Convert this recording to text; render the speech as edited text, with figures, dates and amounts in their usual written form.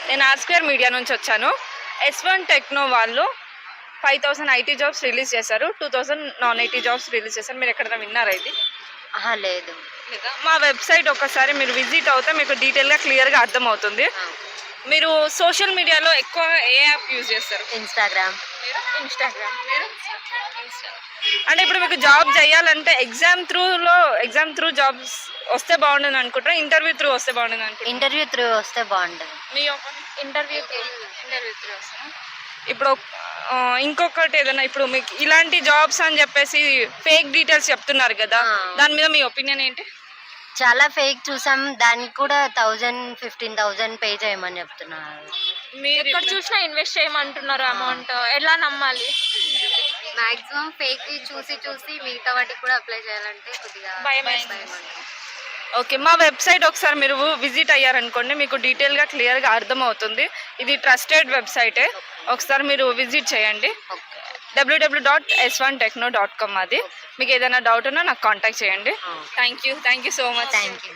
నేను ఆర్2 మీడియా నుంచి వచ్చాను. S1 టెక్నో వాళ్ళు 5000 ఐటీ జాబ్స్ రిలీజ్ చేశారు, 2000 నాన్ ఐటీ జాబ్స్ రిలీజ్ చేశారు. మీరు ఎక్కడైనా విన్నారా ఇది? లేదు. లేదా? మా వెబ్సైట్ ఒకసారి మీరు విజిట్ అవుతే మీకు డీటెయిల్గా క్లియర్గా అర్థమవుతుంది. మీరు సోషల్ మీడియాలో ఎక్కువ ఏ యాప్ యూజ్ చేస్తారు? ఇన్స్టాగ్రామ్. ఇన్స్టాగ్రామ్. అంటే ఇప్పుడు మీకు జాబ్ చేయాలంటే ఎగ్జామ్ త్రూ జాబ్స్ వస్తే బాగుంటుంది అనుకుంటారా, ఇంటర్వ్యూ త్రూ వస్తే బాగుంటుంది అనుకుంటారా? ఇంటర్వ్యూ త్రూ వస్తే బాగుంటుంది. మీ ఇంటర్వ్యూ త్రూ వస్తాను. ఇప్పుడు ఇంకొకటి ఏదైనా, ఇప్పుడు మీకు ఇలాంటి జాబ్స్ అని చెప్పేసి ఫేక్ డీటెయిల్స్ చెప్తున్నారు కదా, దాని మీద మీ ఒపీనియన్ ఏంటి? చాలా ఫేక్ చూసాం, దానికి కూడా 1000-15,000 పే చేయమని చెప్తున్నారు. మీరు ఎక్కడ చూసినా ఇన్వెస్ట్ చేయమంటున్నారు అమౌంట్. ఎలా నమ్మాలి? మాక్సిమం ఫేక్ చూసి మిగతా వాటికి కూడా అప్లై చేయాలంటే కొద్దిగా భయం ఓకే, మా వెబ్సైట్ ఒకసారి మీరు విజిట్ అయ్యారనుకోండి, మీకు డీటెయిల్గా క్లియర్గా అర్థమవుతుంది. ఇది ట్రస్టెడ్ వెబ్సైటే, ఒకసారి మీరు విజిట్ చేయండి. www.s1techno.com. అది మీకు ఏదైనా డౌట్ ఉన్నా నాకు కాంటాక్ట్ చేయండి. Thank you so much. Thank you.